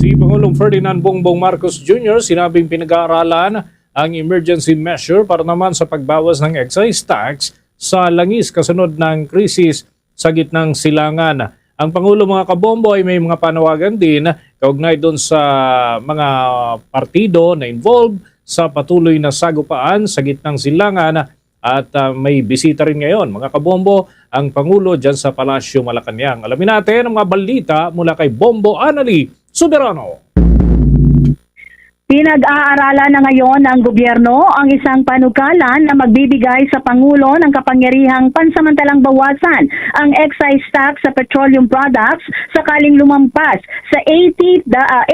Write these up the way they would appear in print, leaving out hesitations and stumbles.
Si Pangulong Ferdinand Bongbong Marcos Jr. sinabing pinag-aaralan ang emergency measure para naman sa pagbawas ng excise tax sa langis kasunod ng krisis sa gitnang silangan. Ang Pangulo mga kabombo ay may mga panawagan din kaugnay doon sa mga partido na involved sa patuloy na sagupaan sa gitnang silangan at may bisita rin ngayon mga kabombo ang Pangulo dyan sa Palasyo Malacanang. Alamin natin ang mga balita mula kay Bombo Anali Soberano. Pinag-aaralan na ngayon ng gobyerno ang isang panukalan na magbibigay sa Pangulo ng kapangyarihang pansamantalang bawasan ang excise tax sa petroleum products sakaling lumampas sa $80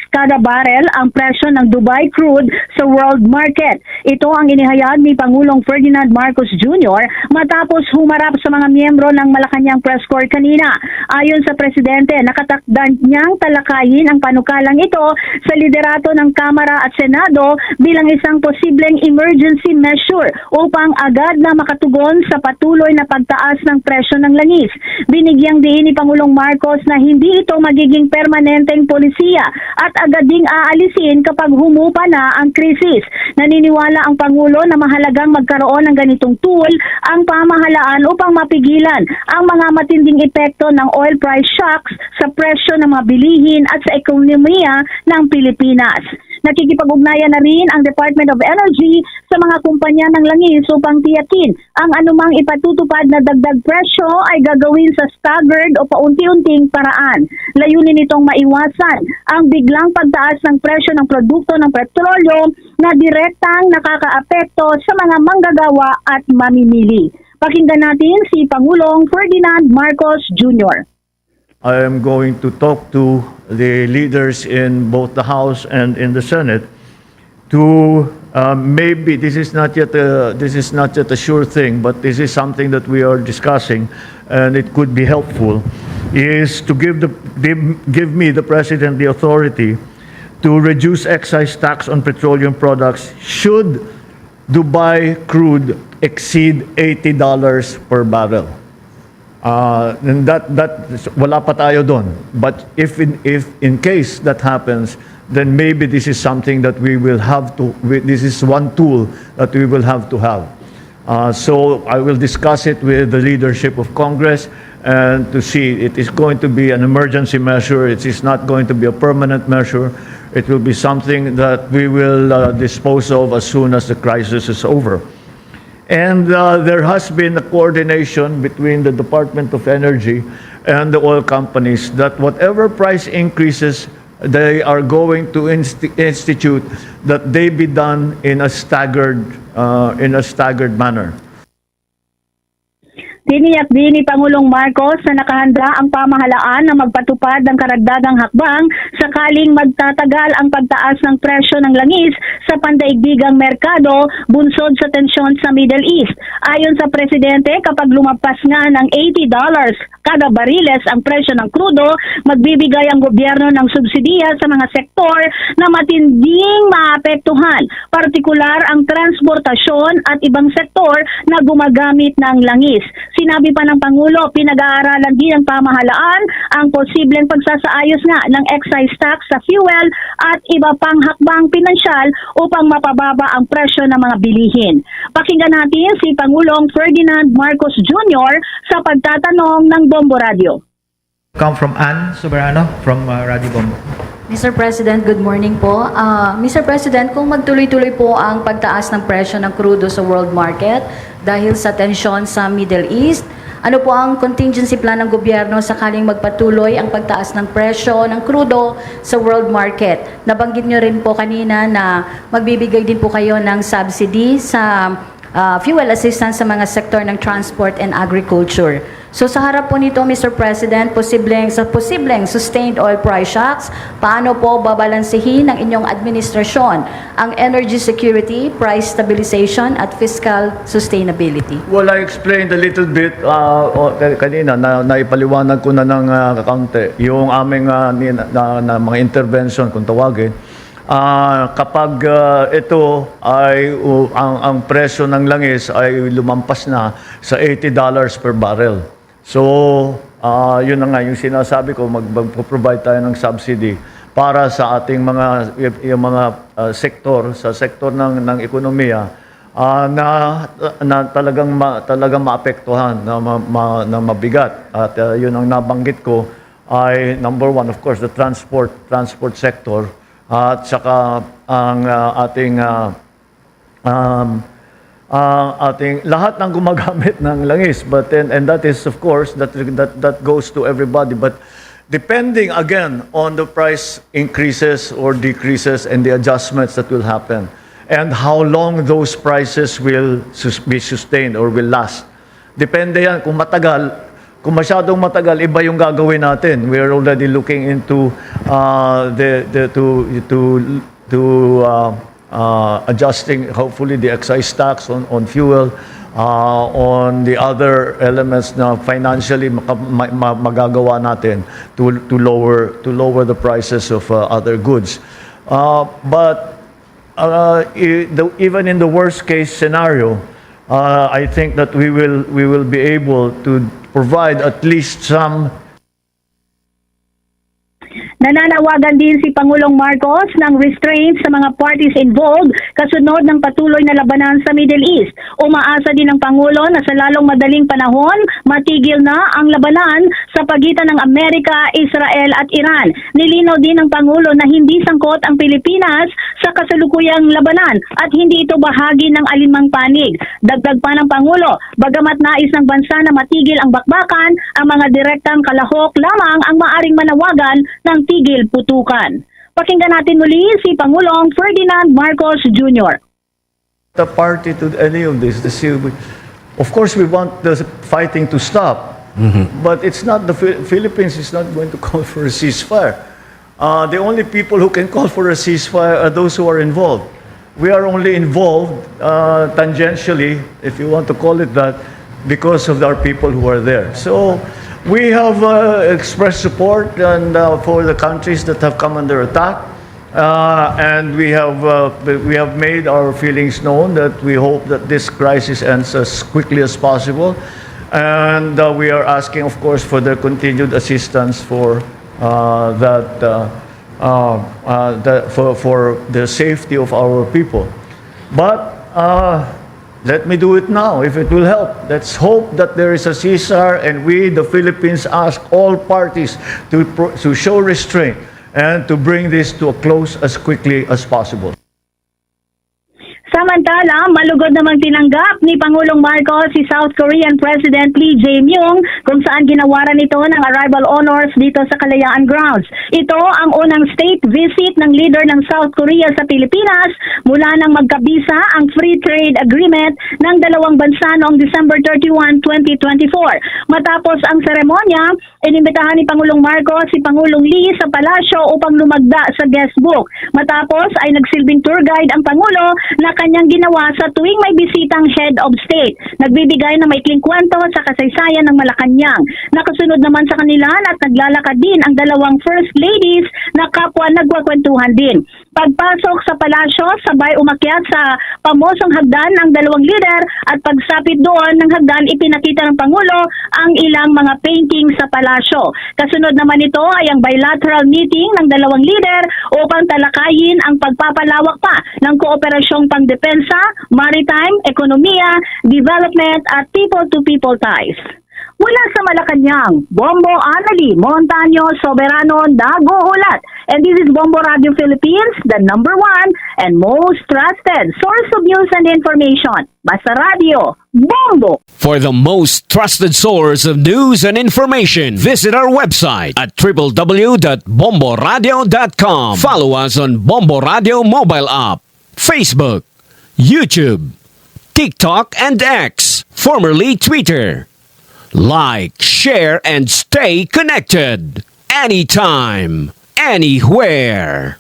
kada barrel ang presyo ng Dubai crude sa world market. Ito ang inihayag ni Pangulong Ferdinand Marcos Jr. matapos humarap sa mga miyembro ng Malacanang Press Corps kanina. Ayon sa Presidente, nakatakda niyang talakayin ang panukalang ito sa liderato ng Kamara at Senado bilang isang posibleng emergency measure upang agad na makatugon sa patuloy na pagtaas ng presyo ng langis. Binigyang diin ni Pangulong Marcos na hindi ito magiging permanenteng polisiya at agad ding aalisin kapag humupa na ang krisis. Naniniwala ang Pangulo na mahalagang magkaroon ng ganitong tool ang pamahalaan upang mapigilan ang mga matinding epekto ng oil price shocks sa presyo ng mga bilihin at sa ekonomiya ng Pilipinas. Nakikipag-ugnayan na rin ang Department of Energy sa mga kumpanya ng langis upang tiyakin ang anumang ipatutupad na dagdag presyo ay gagawin sa staggered o paunti-unting paraan. Layunin nitong maiwasan ang biglang pagtaas ng presyo ng produkto ng petrolyo na direktang nakakaapekto sa mga manggagawa at mamimili. Pakinggan natin si Pangulong Ferdinand Marcos Jr. I am going to talk to the leaders in both the House and in the Senate to maybe this is not yet a sure thing, but this is something that we are discussing, and it could be helpful. Is to give me the President the authority to reduce excise tax on petroleum products should Dubai crude exceed $80 per barrel. And that wala pa tayo doon. But if in case that happens, then maybe this is something that we will have to. This is one tool that we will have to have. So I will discuss it with the leadership of Congress and to see it is going to be an emergency measure. It is not going to be a permanent measure. It will be something that we will dispose of as soon as the crisis is over. And there has been a coordination between the Department of Energy and the oil companies that whatever price increases they are going to institute, that they be done in a staggered manner. Tiniyak din ni Pangulong Marcos na nakahanda ang pamahalaan na magpatupad ng karagdagang hakbang sakaling magtatagal ang pagtaas ng presyo ng langis sa pandaigdigang merkado bunsod sa tensyon sa Middle East. Ayon sa Presidente, kapag lumagpas nga ng $80 kada bariles ang presyo ng krudo, magbibigay ang gobyerno ng subsidiya sa mga sektor na matinding maapektuhan, partikular ang transportasyon at ibang sektor na gumagamit ng langis. Sinabi pa ng Pangulo, pinag-aaralan din ng pamahalaan ang posibleng pagsasaayos nga ng excise tax sa fuel at iba pang hakbang pinansyal upang mapababa ang presyo ng mga bilihin. Pakinggan natin si Pangulong Ferdinand Marcos Jr. sa pagtatanong ng Bombo Radio. Come from Ann Soberano from Radio Bombo. Mr. President, good morning po. Mr. President, kung magtuloy-tuloy po ang pagtaas ng presyo ng crudo sa world market dahil sa tensyon sa Middle East, ano po ang contingency plan ng gobyerno sakaling magpatuloy ang pagtaas ng presyo ng crudo sa world market? Nabanggit nyo rin po kanina na magbibigay din po kayo ng subsidy sa fuel assistance sa mga sektor ng transport and agriculture. So sa harap po nito, Mr. President, posibleng sustained oil price shocks, paano po babalansehin ng inyong administrasyon ang energy security, price stabilization at fiscal sustainability? Well, I explained a little bit kanina, naipaliwanag ko na ng kaunti yung aming na mga intervention kung tawagin. Kapag ito ay ang presyo ng langis ay lumampas na sa $80 per barrel. So Yun na nga yung sinasabi ko, mag-provide tayo ng subsidy para sa ating yung mga sektor, sa sektor ng ekonomiya, na talagang maapektuhan, na mabigat. At yun ang nabanggit ko ay number one, of course, the transport sector, at saka ang ating lahat ng gumagamit ng langis, but then, and that is of course that goes to everybody, but depending again on the price increases or decreases and the adjustments that will happen and how long those prices will be sustained or will last. Depende yan. Kung masyadong matagal, iba yung gagawin natin. We are already looking into adjusting hopefully the excise tax on fuel, on the other elements na financially magagawa natin to lower the prices of other goods. But even in the worst case scenario, I think that we will be able to provide at least some. Nananawagan din si Pangulong Marcos ng restraint sa mga parties involved kasunod ng patuloy na labanan sa Middle East. Umaasa din ng Pangulo na sa lalong madaling panahon, matigil na ang labanan sa pagitan ng Amerika, Israel at Iran. Nilinaw din ng Pangulo na hindi sangkot ang Pilipinas sa kasalukuyang labanan at hindi ito bahagi ng alinmang panig. Dagdag pa ng Pangulo, bagamat nais ng bansa na matigil ang bakbakan, ang mga direktang kalahok lamang ang maaring manawagan ng tigil putukan. Pakinggan natin muli si Pangulong Ferdinand Marcos Jr. The party to any of this. Of course, we want the fighting to stop, but it's not the Philippines is not going to call for a ceasefire. The only people who can call for a ceasefire are those who are involved. We are only involved tangentially, if you want to call it that, because of our people who are there. So we have expressed support for the countries that have come under attack, and we have made our feelings known that we hope that this crisis ends as quickly as possible, and we are asking, of course, for their continued assistance for for the safety of our people. But let me do it now, if it will help. Let's hope that there is a ceasefire, and we, the Philippines, ask all parties to show restraint and to bring this to a close as quickly as possible. Samantala, malugod namang tinanggap ni Pangulong Marcos si South Korean President Lee Jae-myung kung saan ginawaran ito ng arrival honors dito sa Kalayaan Grounds. Ito ang unang state visit ng leader ng South Korea sa Pilipinas mula nang magkabisa ang Free Trade Agreement ng dalawang bansa noong December 31, 2024. Matapos ang seremonya, inimbitahan ni Pangulong Marcos si Pangulong Lee sa palasyo upang lumagda sa guest book. Matapos ay nagsilbing tour guide ang Pangulo na kanyang ginawa sa tuwing may bisitang head of state. Nagbibigay ng maikling kwento sa kasaysayan ng Malacanang. Nakasunod naman sa kanila at naglalakad din ang dalawang first ladies na kapwa nagkwakwentuhan din. Pagpasok sa palasyo, sabay umakyat sa pamosong hagdan ng dalawang leader at pagsapit doon ng hagdan, ipinakita ng Pangulo ang ilang mga painting sa palasyo. Kasunod naman ito ay ang bilateral meeting ng dalawang leader upang talakayin ang pagpapalawak pa ng kooperasyong pangdepensa, maritime, ekonomiya, development at people-to-people ties. Mula sa Malacanang, Bombo Anali Montaño Soberano nag-uulat. And this is Bombo Radio Philippines, the #1 and most trusted source of news and information. Basta Radio, Bombo! For the most trusted source of news and information, visit our website at www.bomboradio.com. Follow us on Bombo Radio mobile app, Facebook, YouTube, TikTok, and X, formerly Twitter. Like, share, and stay connected. Anytime, anywhere.